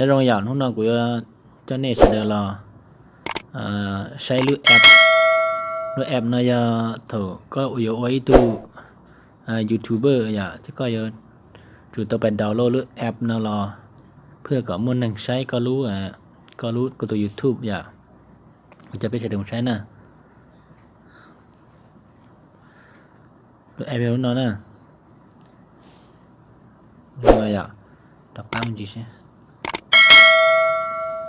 nhớ rong dạo hôm nào của cho nên sẽ được là xây lướt app nó giờ thử có yếu ấy từ YouTuber vậy chứ coi giờ chủ tao phải download lướt app nó là เพื่อก็มันนั่งใช้ก็รู้ก็ตัว YouTube อย่ามันจะไปใช้ตรงใช้น่ะแอปเปิลนั่นน่ะอะไรอ่ะđọc tăng gì chứ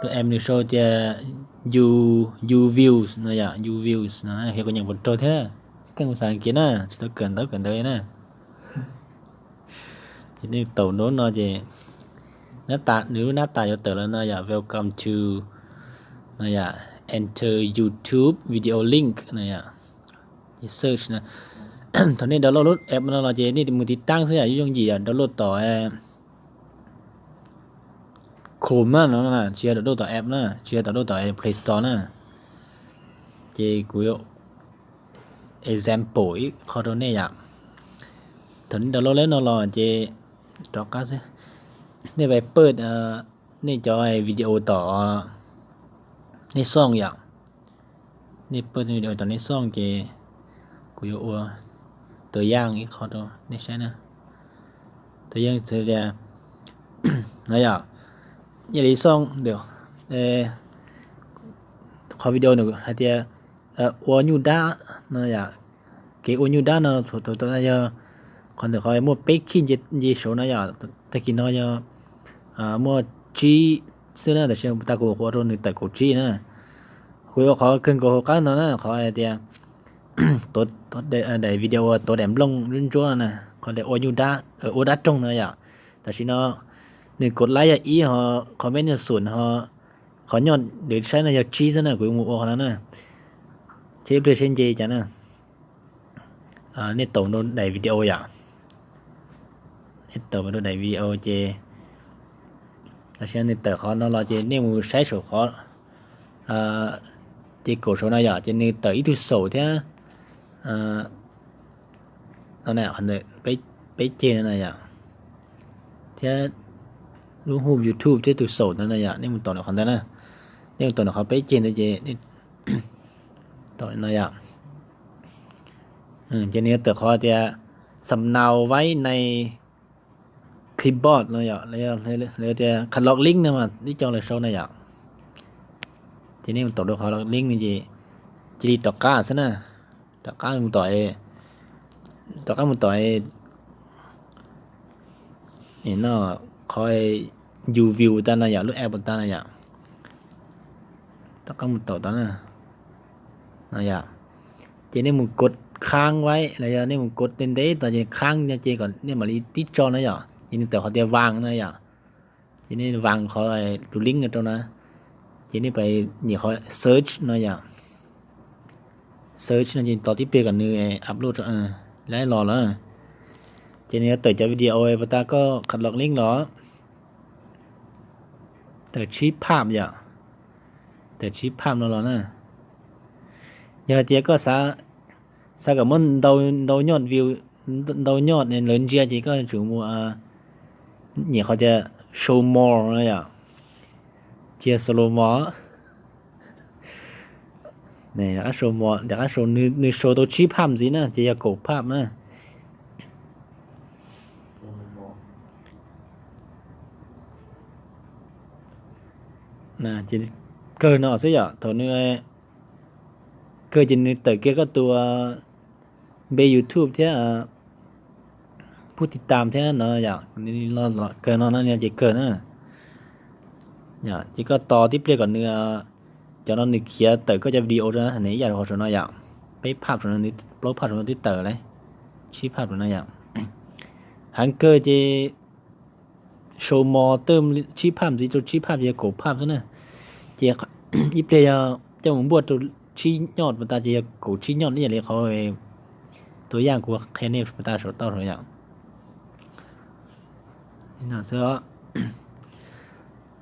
rồi em được show cho you views này à you views nó hiểu có những vật trôi thế cái một sáng kiến à tôi cần tới nè chỉ nên tàu nốt nó gì nếu nát tà cho tờ là nó là welcome to này à enter YouTube video link này à search nè thằng này download app nó là gìนี่มือติดตั้งซะอย่างยี่อ่ะ download ต่อChrome nó là chia downloadต่อ app นะchia download ต่อ Play Store นะจีกูย example อีกข้อตัวนี้อ่ะถอนdownload แล้วnó làจีดอกกันซินี่ไปเปิดนี่จอยวิดีโอต่อนี่ซ่องอย่างนี่เปิดวิดีโอต่อนี่ซ่องจีกูยตัวอย่างอีกข้อตัวนี่ใช่นะตัวอย่างเธอจะnói à như lý xong được có video được hay thì ô nhu đá nó là cái ô nhu đá nó thôi giờ còn được coi mua baking gì số nó giờ tại khi nó giờ mua chi xưa nữa là xem ta có hoa rồi tại cổ chi nữa cuối có cần có cái nó có thì tốt để video tốt đẹp lông lên chỗ này còn để ô nhu đá ô đá trong nữa giờ tại khi nó nếuกดไลค์ý họ comment cho sủn họ khó nhọn để xem là chi thế nào của một họ nữa chế về trên gì chẳng nè nên tổng nó đẩy video vậy nên tổng nó đẩy video chế là xem nên tờ khó nó là chế nếu muốn sai số khó chế cổ số này vậy chế nên tờ ít thứ số thế nó này họ này bé trên này vậy thếรู้รูป YouTube ที่ตัวโสดนั่นแหละอย่างนี่มันต่อในคอนเทนต์นะนี่มันต่อในเขาไปเจนเลยเจนี่ต่อในอย่างเจนี่ตัวเขาจะสำเนาไว้ในคลิปบอร์ดเลยอย่างแล้วจะคัดล็อกลิงก์นะมันที่จองเลยโชว์ในอย่างทีนี้มันต่อด้วยเขาล็อกลิงก์นี่จีดีต่อก้าซะนะต่อก้ามันต่อยนี่เนาะคอยยูวิวตานะอย่างลูกแอปบนตานะอย่างต้องมุดต่อตานะอย่างเจนี่มึงกดค้างไว้อะไรอย่างนี่มึงกดเต้นๆตอนเจค้างเจก่อนนี่มาลีติดจอนะอย่างเจนี่แต่เขาจะวางนะอย่างเจนี่วางคอยดูลิงก์กันตรงนั้นเจนี่ไปนี่คอยเซิร์ชนะอย่างเซิร์ชนะเจนต่อที่เปกันนี่อัพโหลดแล้วรอแล้วเจนี่เติร์ดจากวิดีโอปตาก็ขัดล็อกลิงก์หรอแต่ชีพภาพอย่างแต่ชีพภาพเรานะอย่าเจ๊ก็ซากับมันดาวยอดวิวดาวยอดเนี่ยเลยเจ๊จีก็chủ muaเนี่ยเขาจะ show more นะอย่างเจ๊ slow more เนี่ยอยาก show more อยาก show นึก show ตัวชีพภาพสินะเจ๊อยากกดภาพนะnè chỉ cơ nó sẽ giờ thôi nữa cơ chỉ tới kia cóตัวbên YouTube thếผู้ติดตามthế nóอยากนี่เราเกินnóเนี่ยchỉเกินนะอย่าchỉ cóต่อที่เปลี่ยนก่อนเนื้อcho nóนึกเขียtớiก็จะวิดีโอนะไหนอยากขอชนะอยากไปภาพตรงนั้นนี่ลบภาพตรงนั้นที่เต๋อเลยชี้ภาพตรงนั้นอยากหันเกอจะโชว์มอเติมชี้ภาพสิจุดชี้ภาพจะกดภาพซะนะเจ้าอีเปลี่ยนเจ้าหมูบวชตัวชี้ยอดมันตาจะกดชี้ยอดนี่อย่างเรียกเขาตัวอย่างกูแค่นี้มันตาสดต่อตัวอย่างนี่น่ะเสือ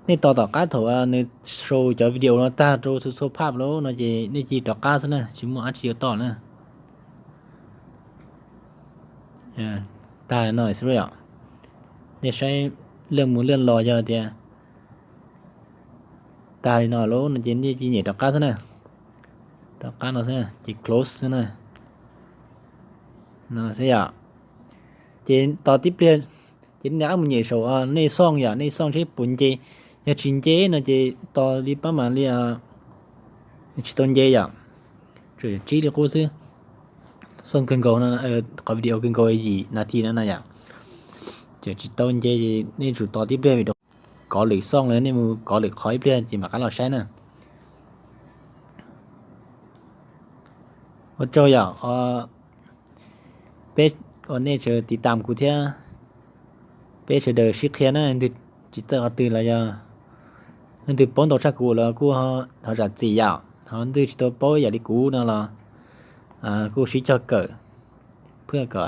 นี่ต่อการถอในโชว์จากวิดีโอเราตาโชว์ภาพแล้วเราจะนี่จีต่อการซะนะชิมอัดเชียวต่อนะตาหน่อยสิรู้อย่างนี่ใช้เรื่องมือเลื่อนรอเยอะเดียว ta thì nó lỗ nó chỉ nhảy đọc cá thế này đọc cá nó sẽ chỉ close thế này nó sẽ ạ chỉต่อtiếp liền chỉ nhá mình nhảy số này xong ya này xong chế bốn chế nhà chín chế nó chỉต่อđiประมาณเลยchỉต้นchế ya rồi chỉ được cô sư xong cần cầu nó có video cần cầu gìนาทีนั้นนะya chỉต้นchế thì nên chủต่อtiếp liền có lịch xong rồi nên mu có lịch khói liền chỉ mà cái lò xay nè ở chỗ ya bé ở đây chờ tí tạm cụ thể bé chờ đợi ship kia nè chỉ từ là giờ từ bốn đầu chắc cụ là cụ họ ra gì ya họ từ chỉ tôi bố giờ đi cụ nó là cụ sĩ cho cỡ เพื่อก็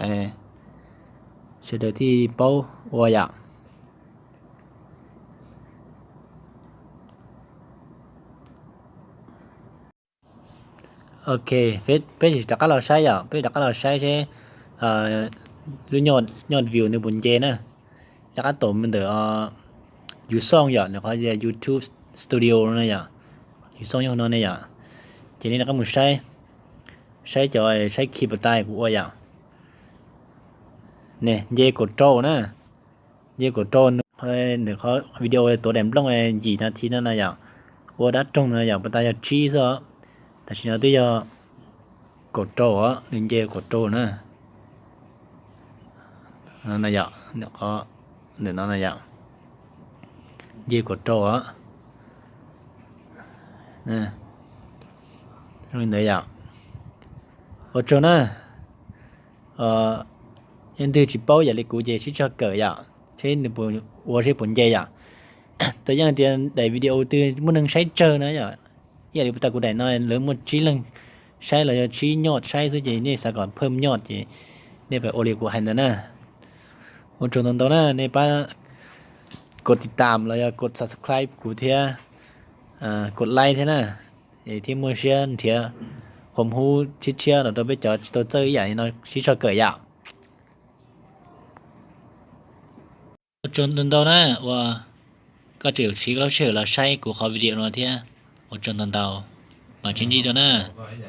chờ đợi thì bố ở ya ok phết chỉ đặt cái lò xay à phết đặt cái lò xay chứ lưu nhọn viewในบนเจนะแล้วก็ตัวมันเดี๋ยวอยู่ซ่องอย่างเนี่ยเขาจะ YouTube Studio นะอย่างอยู่ซ่องอย่างนั้นเนี่ยทีนี้เราก็มึงใช้จอยใช้คลิปใต้กูว่าอย่างเนี่ยเย่กดโจ้นะเย่กดโจ้เดี๋ยวเขาวิดีโอตัวแดมลงกี่นาทีนั่นนะอย่างว่าดัดตรงนะอย่างใต้จะชี้ซะแต่ทีนี้ตัวจะกดโจ้อะเย่กดโจ้นะนั่นนะอย่างเดี๋ยวเขาเดี๋ยวนั่นนะอย่างเย่กดโจ้อะนะตรงนี้อย่างở chỗ này em từ chỉ bao giờ lấy cụ gì chỉ cho cỡ vậy thế nên bộ tôi sẽ bốn giây vậy tới giờ thì để video từ muốn nâng sai chơi nữa vậy giờ thì ta cũng để nói lớn một chỉ lần sai là chỉ nhọt sai rồi gì này sẽ còn thêm nhọt gì này phải ô liu của hành nữa nè ở chỗ đó nè này ba กดติดตามแล้วกด subscribe กูเทียกดไลค์เท่านะที่มือเชียนเทียผมหูชิดเชียเราต้องไปจอดตัวเจออย่างนี้เราชิดชอบเกิดอย่างจนตอนนั้นว่าก็เจียวชี้เราเชื่อเราใช้กูขอวิดีโอมาเทียจนตอนเตามาชิ้นจีตัวน่ะ